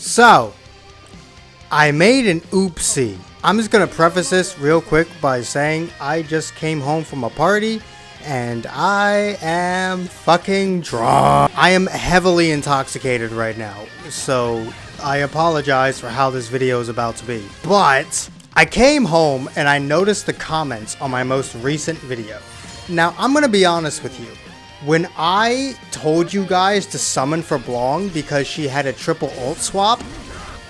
So, I made an oopsie. I'm just gonna preface this real quick by saying I just came home from a party and I am fucking drunk. I am heavily intoxicated right now, so I apologize for how this video is about to be. But I came home and I noticed the comments on my most recent video. Now, I'm gonna be honest with you. When I told you guys to summon for Blong because she had a triple ult swap,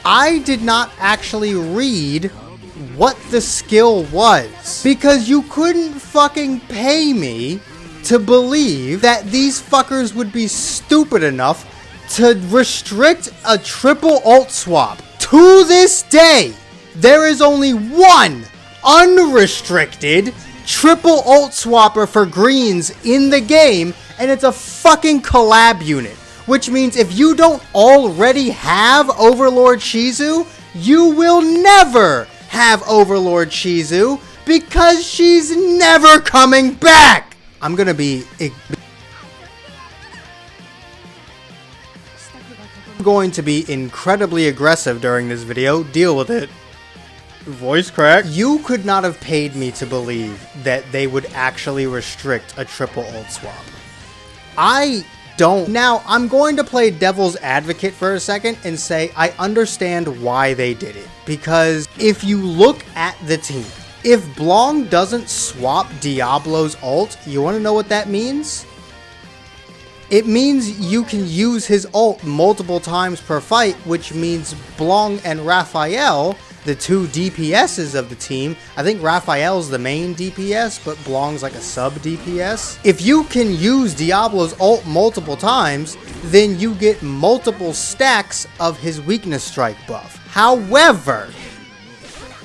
I did not actually read what the skill was, because you couldn't fucking pay me to believe that these fuckers would be stupid enough to restrict a triple ult swap. To this day, there is only one unrestricted triple ult swapper for greens in the game, and it's a fucking collab unit. Which means if you don't already have Overlord Shizu, you will never have Overlord Shizu because she's never coming back. I'm gonna be incredibly aggressive during this video. Deal with it. Voice crack. You could not have paid me to believe that they would actually restrict a triple ult swap. I don't. Now, I'm going to play devil's advocate for a second and say I understand why they did it. Because if you look at the team, if Blong doesn't swap Diablo's ult, you want to know what that means? It means you can use his ult multiple times per fight, which means Blong and Raphael, the two DPSs of the team, I think Raphael's the main DPS, but Blong's like a sub DPS. If you can use Diablo's ult multiple times, then you get multiple stacks of his weakness strike buff. However,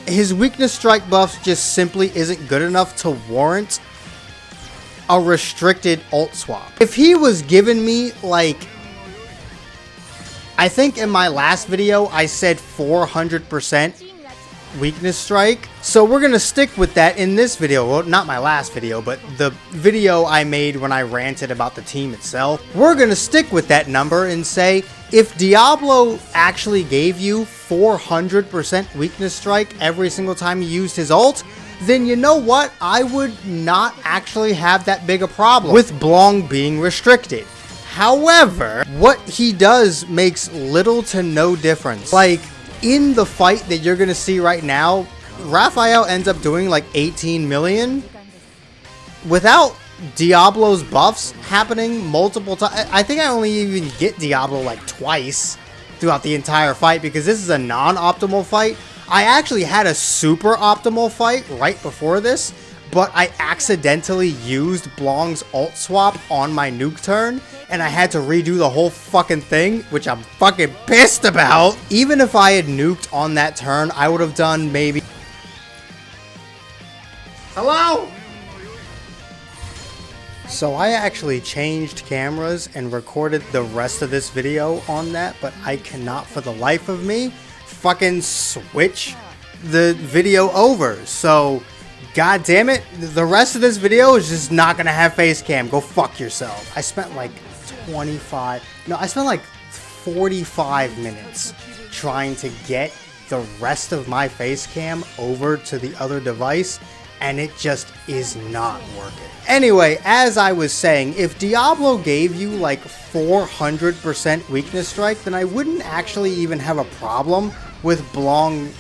his weakness strike buff just simply isn't good enough to warrant a restricted ult swap. If he was giving me, like, I think in my last video I said 400% weakness strike, so we're gonna stick with that in this video. Well, not my last video, but the video I made when I ranted about the team itself. We're gonna stick with that number and say if Diablo actually gave you 400% weakness strike every single time you used his ult, then you know what? I would not actually have that big a problem with Blong being restricted. However, what he does makes little to no difference. Like, in the fight that you're gonna see right now, Raphael ends up doing like 18 million without Diablo's buffs happening multiple times. I think I only even get Diablo like twice throughout the entire fight because this is a non-optimal fight. I actually had a super optimal fight right before this, but I accidentally used Blong's ult swap on my nuke turn, and I had to redo the whole fucking thing, which I'm fucking pissed about. Even if I had nuked on that turn, I would have done maybe... Hello? So I actually changed cameras and recorded the rest of this video on that, but I cannot for the life of me fucking switch the video over. So, god damn it, the rest of this video is just not gonna have face cam. Go fuck yourself. I spent like 45 minutes trying to get the rest of my face cam over to the other device, and it just is not working. Anyway, as I was saying, if Diablo gave you like 400% weakness strike, then I wouldn't actually even have a problem with Blong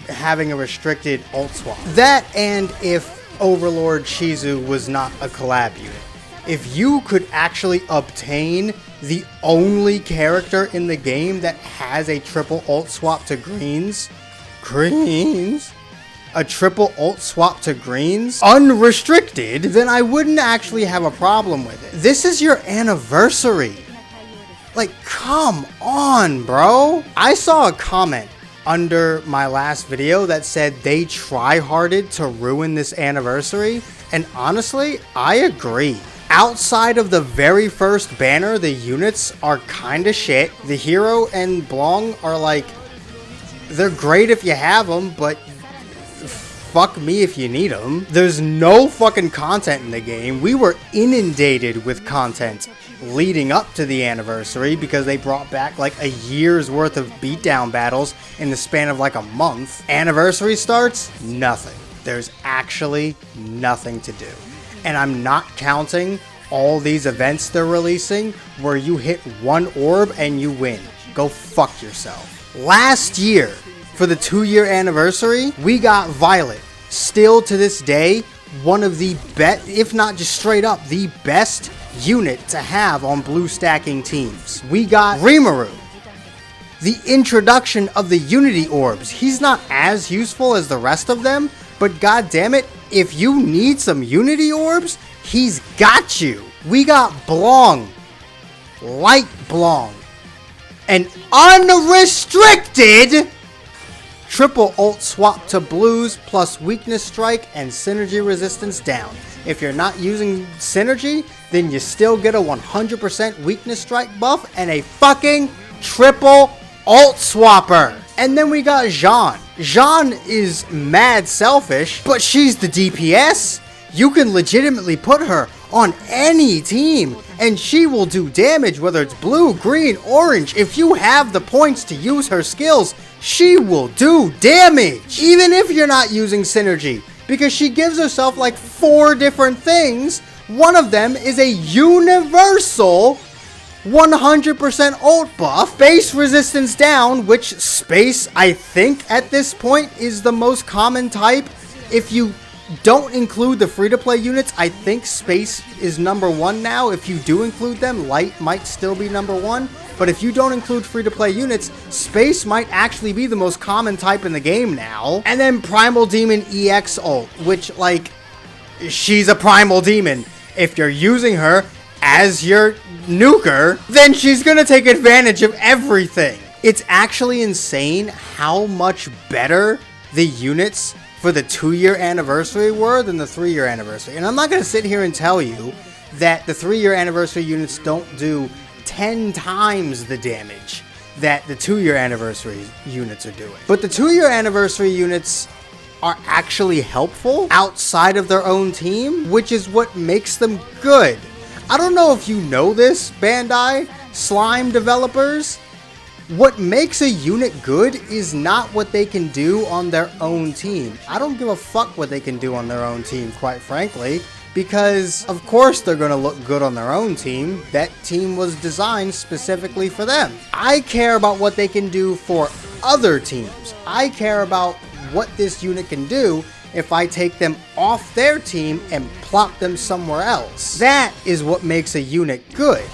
having a restricted ult swap. That, and if Overlord Shizu was not a collab unit. If you could actually obtain the only character in the game that has a triple ult swap to greens, a triple ult swap to greens, unrestricted, then I wouldn't actually have a problem with it. This is your anniversary. Like, come on, bro. I saw a comment under my last video that said they try-harded to ruin this anniversary, and honestly, I agree. Outside of the very first banner, the units are kinda shit. The hero and Blong are like, they're great if you have them, but fuck me if you need them. There's no fucking content in the game. We were inundated with content leading up to the anniversary because they brought back like a year's worth of beatdown battles in the span of like a month. Anniversary starts, nothing. There's actually nothing to do. And I'm not counting all these events they're releasing where you hit one orb and you win. Go fuck yourself. Last year, for the 2-year anniversary, we got Violet. Still to this day, one of the best, if not just straight up, the best unit to have on blue stacking teams. We got Rimuru. The introduction of the Unity Orbs. He's not as useful as the rest of them, but god damn it, if you need some Unity Orbs, he's got you. We got Blong. Light Blong. An unrestricted triple ult swap to blues plus weakness strike and synergy resistance down. If you're not using synergy, then you still get a 100% weakness strike buff and a fucking triple ult swapper. And then we got Jeanne. Jeanne is mad selfish, but she's the DPS. You can legitimately put her on any team and she will do damage, whether it's blue, green, orange. If you have the points to use her skills, she will do damage, even if you're not using synergy, because she gives herself like 4 different things. One of them is a universal 100% ult buff, space resistance down, which space I think at this point is the most common type. If you don't include the free-to-play units, I think space is number 1 now. If you do include them, light might still be number 1. But if you don't include free-to-play units, space might actually be the most common type in the game now. And then Primal Demon EX ult, which, like, she's a Primal Demon. If you're using her as your nuker, then she's gonna take advantage of everything. It's actually insane how much better the units for the 2-year anniversary were than the 3-year anniversary. And I'm not gonna sit here and tell you that the 3-year anniversary units don't do 10 times the damage that the 2-year anniversary units are doing. But the 2-year anniversary units are actually helpful outside of their own team, which is what makes them good. I don't know if you know this, Bandai, Slime developers. What makes a unit good is not what they can do on their own team. I don't give a fuck what they can do on their own team, quite frankly, because of course they're going to look good on their own team. That team was designed specifically for them. I care about what they can do for other teams. I care about what this unit can do if I take them off their team and plop them somewhere else. That is what makes a unit good.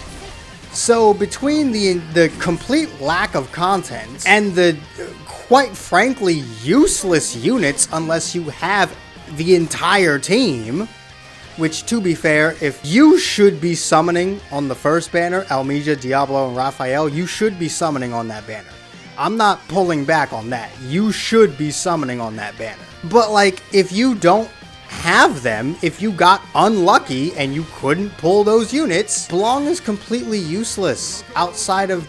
So between the complete lack of content and the quite frankly useless units unless you have the entire team, which to be fair, if you should be summoning on the first banner, Elmesia, Diablo, and Raphael, you should be summoning on that banner. I'm not pulling back on that. You should be summoning on that banner. But like, if you don't have them, if you got unlucky and you couldn't pull those units, Blong is completely useless outside of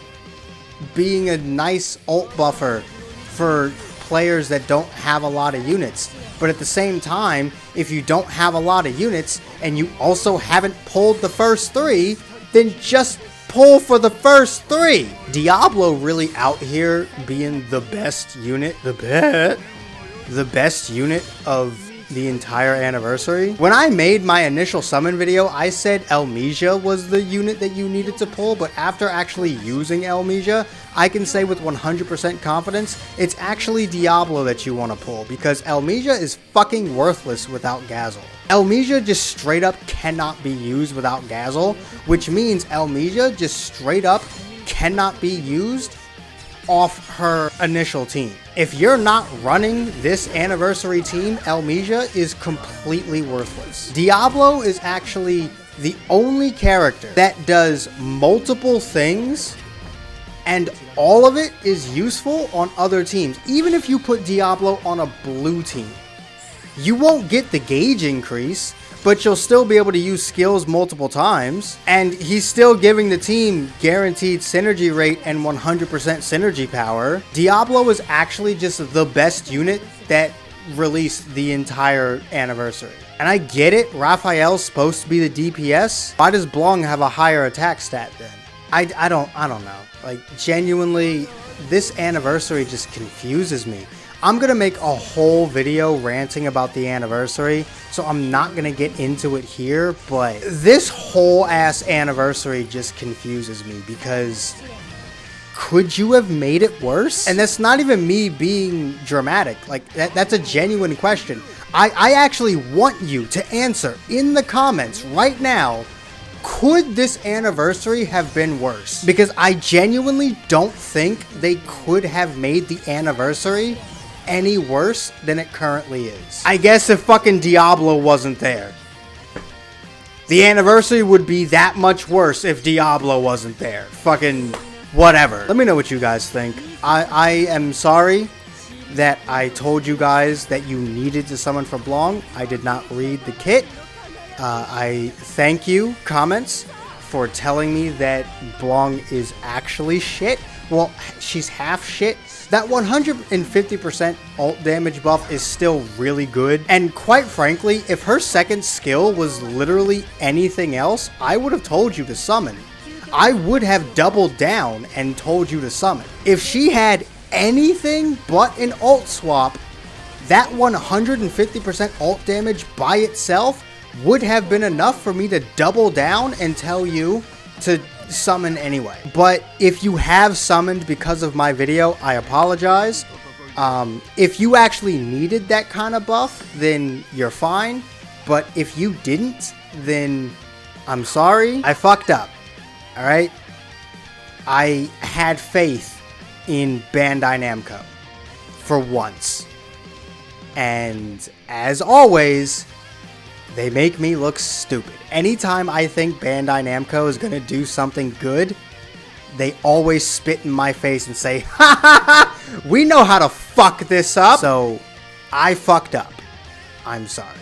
being a nice ult buffer for players that don't have a lot of units. But at the same time, if you don't have a lot of units and you also haven't pulled the first 3, then just pull for the first 3. Diablo really out here being the best unit, the best unit of the entire anniversary. When I made my initial summon video, I said Elmesia was the unit that you needed to pull, but after actually using Elmesia, I can say with 100% confidence, it's actually Diablo that you want to pull, because Elmesia is fucking worthless without Gazzle. Elmesia just straight up cannot be used without Gazzle, which means Elmesia just straight up cannot be used off her initial team. If you're not running this anniversary team, Elmesia is completely worthless. Diablo is actually the only character that does multiple things and all of it is useful on other teams. Even if you put Diablo on a blue team, you won't get the gauge increase, but you'll still be able to use skills multiple times, and he's still giving the team guaranteed synergy rate and 100% synergy power. Diablo is actually just the best unit that released the entire anniversary. And I get it, Raphael's supposed to be the DPS. Why does Blanc have a higher attack stat then? I don't know. Like, genuinely, this anniversary just confuses me. I'm gonna make a whole video ranting about the anniversary, so I'm not gonna get into it here, but this whole ass anniversary just confuses me because could you have made it worse? And that's not even me being dramatic. Like, that's a genuine question. I actually want you to answer in the comments right now, could this anniversary have been worse? Because I genuinely don't think they could have made the anniversary any worse than it currently is. I guess if fucking Diablo wasn't there, the anniversary would be that much worse if Diablo wasn't there. Fucking whatever. Let me know what you guys think. I am sorry that I told you guys that you needed to summon for Blanc. I did not read the kit. I thank you, comments, for telling me that Blanc is actually shit. Well, she's half shit. That 150% ult damage buff is still really good. And quite frankly, if her second skill was literally anything else, I would have told you to summon. I would have doubled down and told you to summon. If she had anything but an ult swap, that 150% ult damage by itself would have been enough for me to double down and tell you to summon anyway. But if you have summoned because of my video, I apologize. If you actually needed that kind of buff, then you're fine. But if you didn't, then I'm sorry. I fucked up. Alright? I had faith in Bandai Namco. For once. And as always, they make me look stupid. Anytime I think Bandai Namco is gonna do something good, they always spit in my face and say, ha ha ha, we know how to fuck this up. So, I fucked up. I'm sorry.